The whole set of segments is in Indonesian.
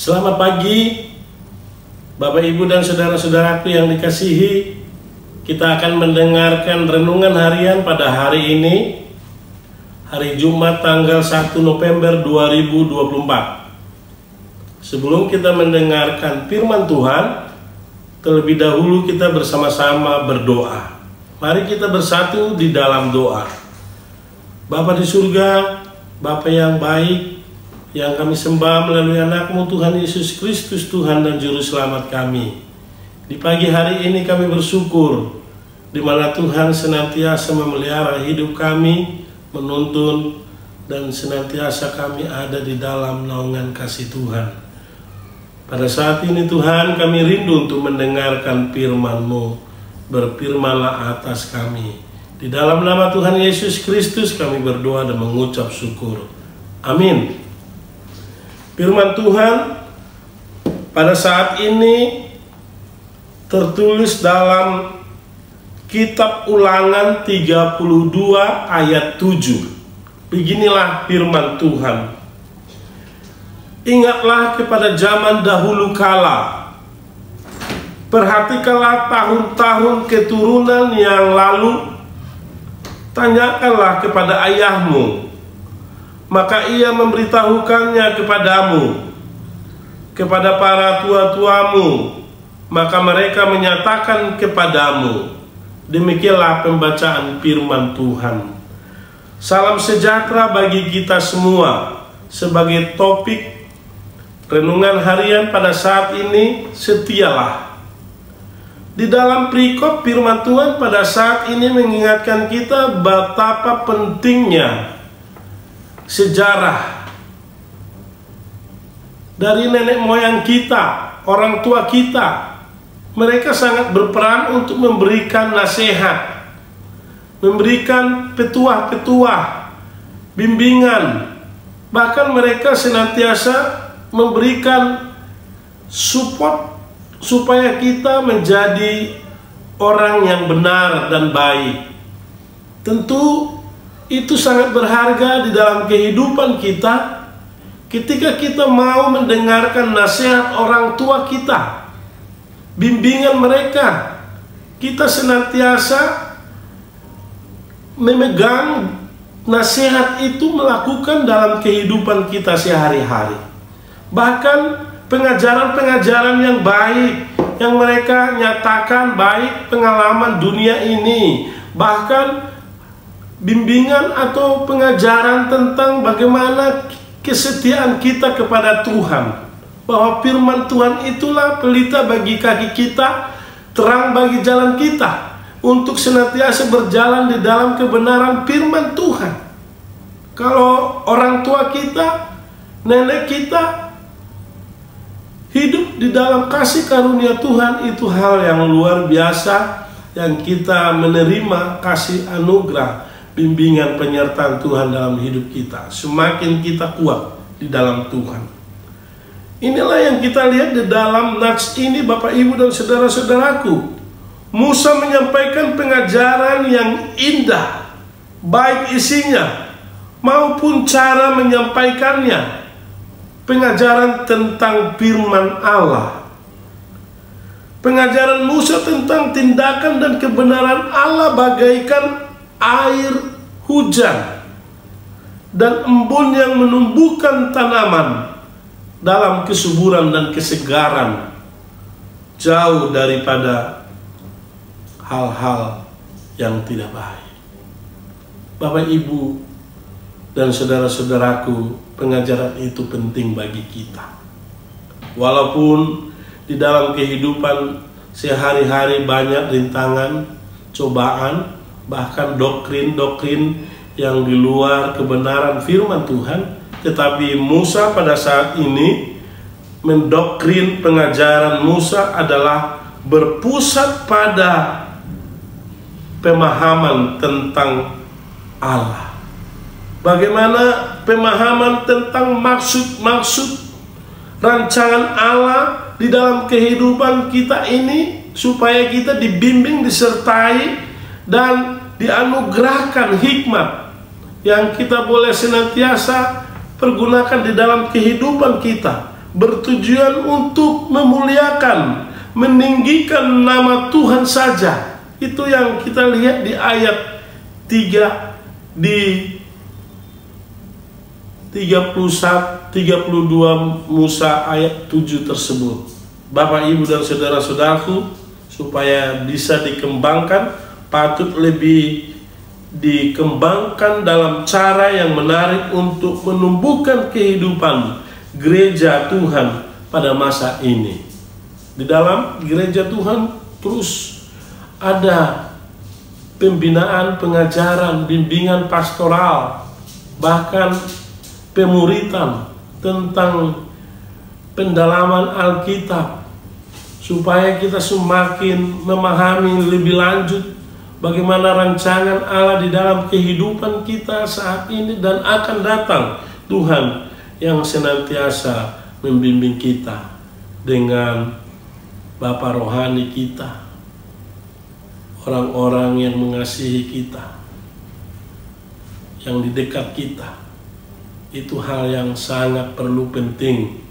Selamat pagi Bapak Ibu dan saudara-saudaraku yang dikasihi. Kita akan mendengarkan renungan harian pada hari ini, hari Jumat tanggal 1 November 2024. Sebelum kita mendengarkan firman Tuhan, terlebih dahulu kita bersama-sama berdoa. Mari kita bersatu di dalam doa. Bapa di surga, Bapa yang baik, yang kami sembah melalui anak-Mu Tuhan Yesus Kristus, Tuhan dan Juru Selamat kami. Di pagi hari ini kami bersyukur, di mana Tuhan senantiasa memelihara hidup kami, menuntun, dan senantiasa kami ada di dalam naungan kasih Tuhan. Pada saat ini Tuhan, kami rindu untuk mendengarkan firman-Mu. Berfirmanlah atas kami. Di dalam nama Tuhan Yesus Kristus kami berdoa dan mengucap syukur. Amin. Firman Tuhan pada saat ini tertulis dalam Kitab Ulangan 32 ayat 7. Beginilah firman Tuhan. Ingatlah kepada zaman dahulu kala. Perhatikanlah tahun-tahun keturunan yang lalu. Tanyakanlah kepada ayahmu, maka ia memberitahukannya kepadamu, kepada para tua-tuamu, maka mereka menyatakan kepadamu. Demikianlah pembacaan firman Tuhan. Salam sejahtera bagi kita semua. Sebagai topik renungan harian pada saat ini, setialah. Di dalam perikop firman Tuhan pada saat ini mengingatkan kita betapa pentingnya sejarah dari nenek moyang kita, orang tua kita. Mereka sangat berperan untuk memberikan nasihat, memberikan petuah-petuah, bimbingan. Bahkan mereka senantiasa memberikan support supaya kita menjadi orang yang benar dan baik. Tentu itu sangat berharga di dalam kehidupan kita ketika kita mau mendengarkan nasihat orang tua kita, bimbingan mereka. Kita senantiasa memegang nasihat itu, melakukan dalam kehidupan kita sehari-hari. Bahkan pengajaran-pengajaran yang baik yang mereka nyatakan, baik pengalaman dunia ini, bahkan bimbingan atau pengajaran tentang bagaimana kesetiaan kita kepada Tuhan, bahwa firman Tuhan itulah pelita bagi kaki kita, terang bagi jalan kita, untuk senantiasa berjalan di dalam kebenaran firman Tuhan. Kalau orang tua kita, nenek kita hidup di dalam kasih karunia Tuhan, itu hal yang luar biasa, yang kita menerima kasih anugerah, bimbingan penyertaan Tuhan dalam hidup kita. Semakin kita kuat di dalam Tuhan. Inilah yang kita lihat di dalam nats ini, Bapak Ibu dan saudara-saudaraku. Musa menyampaikan pengajaran yang indah, baik isinya maupun cara menyampaikannya. Pengajaran tentang firman Allah. Pengajaran Musa tentang tindakan dan kebenaran Allah bagaikan air hujan dan embun yang menumbuhkan tanaman dalam kesuburan dan kesegaran, jauh daripada hal-hal yang tidak baik. Bapak, Ibu, dan saudara-saudaraku, pengajaran itu penting bagi kita. Walaupun di dalam kehidupan sehari-hari banyak rintangan, cobaan, bahkan doktrin-doktrin yang di luar kebenaran firman Tuhan, tetapi Musa pada saat ini mendoktrin, pengajaran Musa adalah berpusat pada pemahaman tentang Allah. Bagaimana pemahaman tentang maksud-maksud rancangan Allah di dalam kehidupan kita ini, supaya kita dibimbing, disertai, dan dianugerahkan hikmat yang kita boleh senantiasa pergunakan di dalam kehidupan kita. bertujuan untuk memuliakan, meninggikan nama Tuhan saja. Itu yang kita lihat di ayat 3 di 32 Musa ayat 7 tersebut. Bapak, Ibu, dan saudara-saudaraku, supaya bisa dikembangkan, patut lebih dikembangkan dalam cara yang menarik untuk menumbuhkan kehidupan gereja Tuhan pada masa ini. Di dalam gereja Tuhan terus ada pembinaan, pengajaran, bimbingan pastoral, bahkan pemuritan tentang pendalaman Alkitab, supaya kita semakin memahami lebih lanjut bagaimana rancangan Allah di dalam kehidupan kita saat ini dan akan datang. Tuhan yang senantiasa membimbing kita dengan Bapa rohani kita, orang-orang yang mengasihi kita, yang di dekat kita. Itu hal yang sangat perlu penting.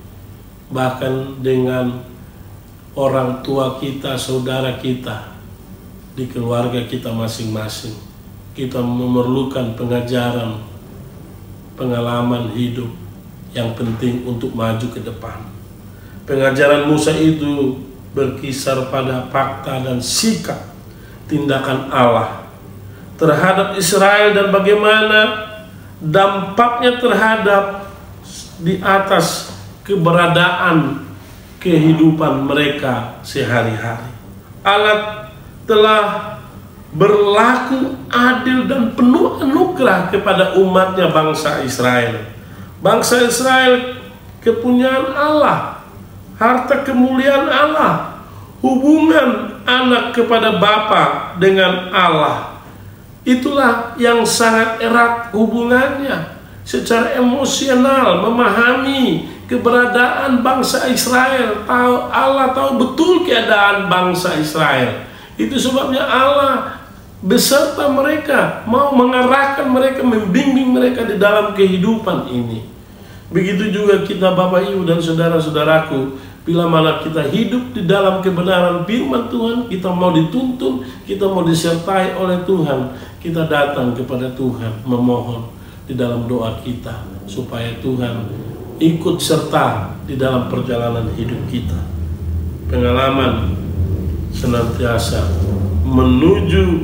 Bahkan dengan orang tua kita, saudara kita, di keluarga kita masing-masing, kita memerlukan pengajaran, pengalaman hidup yang penting untuk maju ke depan. Pengajaran Musa itu berkisar pada fakta dan sikap tindakan Allah terhadap Israel dan bagaimana dampaknya terhadap di atas keberadaan kehidupan mereka sehari-hari. Allah telah berlaku adil dan penuh anugerah kepada umatnya bangsa Israel. Bangsa Israel kepunyaan Allah, harta kemuliaan Allah, hubungan anak kepada Bapa dengan Allah. Itulah yang sangat erat hubungannya. Secara emosional memahami keberadaan bangsa Israel, tahu Allah tahu betul keadaan bangsa Israel. Itu sebabnya Allah beserta mereka, mau mengarahkan mereka, membimbing mereka di dalam kehidupan ini. Begitu juga kita Bapak, Ibu, dan saudara-saudaraku, bila mana kita hidup di dalam kebenaran firman Tuhan, kita mau dituntun, kita mau disertai oleh Tuhan, kita datang kepada Tuhan memohon di dalam doa kita supaya Tuhan ikut serta di dalam perjalanan hidup kita. Pengalaman senantiasa menuju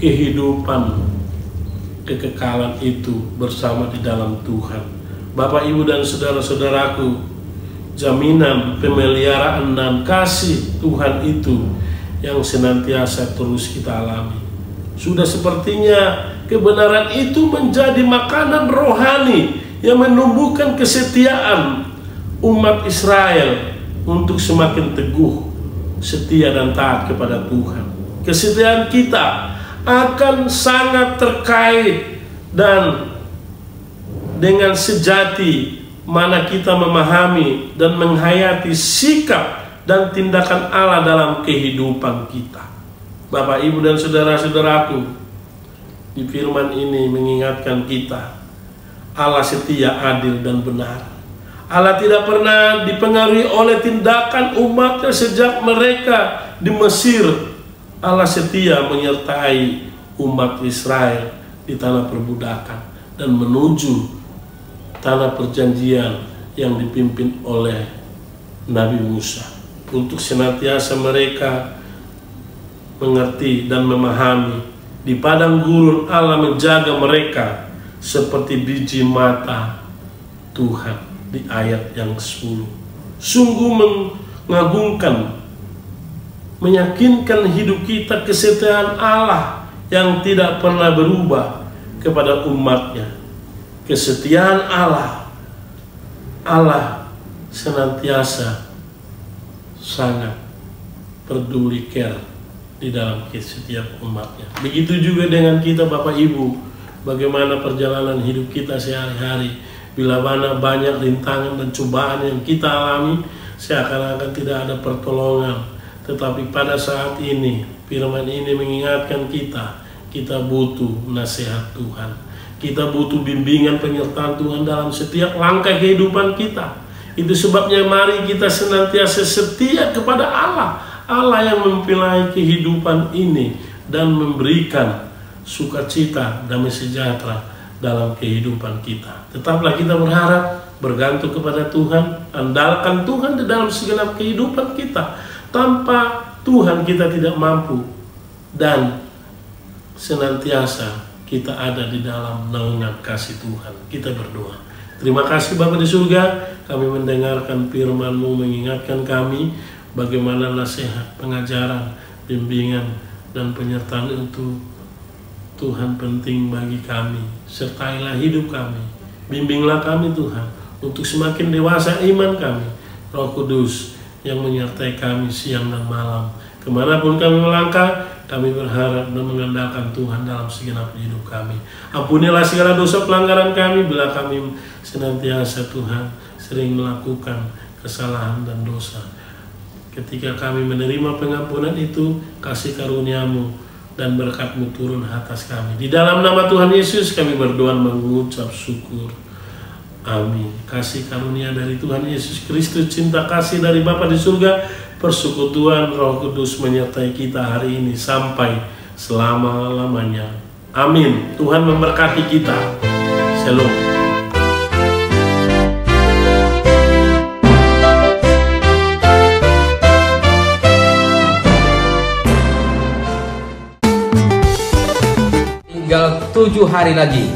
kehidupan kekekalan itu bersama di dalam Tuhan. Bapak, Ibu, dan saudara-saudaraku, jaminan pemeliharaan dan kasih Tuhan itu yang senantiasa terus kita alami. Sudah sepertinya kebenaran itu menjadi makanan rohani yang menumbuhkan kesetiaan umat Israel untuk semakin teguh, setia, dan taat kepada Tuhan. Kesetiaan kita akan sangat terkait dan dengan sejati mana kita memahami dan menghayati sikap dan tindakan Allah dalam kehidupan kita. Bapak, Ibu, dan saudara-saudaraku, di firman ini mengingatkan kita, Allah setia, adil, dan benar. Allah tidak pernah dipengaruhi oleh tindakan umatnya sejak mereka di Mesir. Allah setia menyertai umat Israel di tanah perbudakan dan menuju tanah perjanjian yang dipimpin oleh Nabi Musa. Untuk senantiasa mereka mengerti dan memahami, di padang gurun Allah menjaga mereka seperti biji mata Tuhan di ayat yang 10. Sungguh mengagumkan, meyakinkan hidup kita kesetiaan Allah yang tidak pernah berubah kepada umatnya. Kesetiaan Allah, Allah senantiasa sangat peduli, care di dalam setiap umatnya. Begitu juga dengan kita Bapak, Ibu, bagaimana perjalanan hidup kita sehari-hari. Bila mana banyak rintangan dan cobaan yang kita alami, seakan-akan tidak ada pertolongan. Tetapi pada saat ini, firman ini mengingatkan kita butuh nasihat Tuhan. Kita butuh bimbingan penyertaan Tuhan dalam setiap langkah kehidupan kita. Itu sebabnya mari kita senantiasa setia kepada Allah, Allah yang mempilai kehidupan ini dan memberikan sukacita, damai sejahtera dalam kehidupan kita. Tetaplah kita berharap, bergantung kepada Tuhan, andalkan Tuhan di dalam segenap kehidupan kita. Tanpa Tuhan kita tidak mampu, dan senantiasa kita ada di dalam naungan kasih Tuhan. Kita berdoa. Terima kasih Bapa di surga, kami mendengarkan firman-Mu, mengingatkan kami bagaimana nasihat, pengajaran, bimbingan, dan penyertaan itu Tuhan penting bagi kami. Sertailah hidup kami, bimbinglah kami Tuhan, untuk semakin dewasa iman kami. Roh Kudus yang menyertai kami siang dan malam. Kemanapun kami melangkah, kami berharap dan mengandalkan Tuhan dalam segenap hidup kami. Ampunilah segala dosa pelanggaran kami bila kami senantiasa Tuhan sering melakukan kesalahan dan dosa. Ketika kami menerima pengampunan itu, kasih karunia-Mu dan berkat-Mu turun atas kami. Di dalam nama Tuhan Yesus kami berdoa mengucap syukur. Amin. Kasih karunia dari Tuhan Yesus Kristus, cinta kasih dari Bapa di surga, persekutuan Roh Kudus menyertai kita hari ini sampai selama-lamanya. Amin. Tuhan memberkati kita. Shalom. Tinggal 7 hari lagi.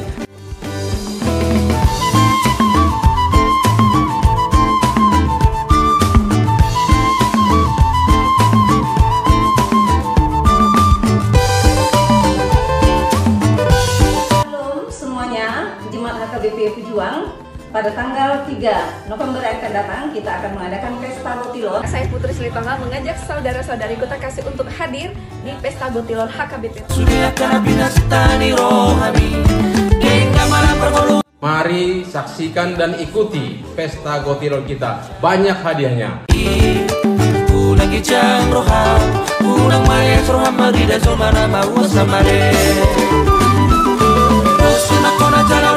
Pejuang, pada tanggal 3 November yang akan datang kita akan mengadakan Pesta Botilon. Saya Putri Selitonga mengajak saudara-saudari Kota Kasih untuk hadir di Pesta Botilon HKBP. Mari saksikan dan ikuti Pesta Botilon kita. Banyak hadiahnya. Unang kijang roham, unang mayat roham marida zomana mawas samare. Sunat kona jala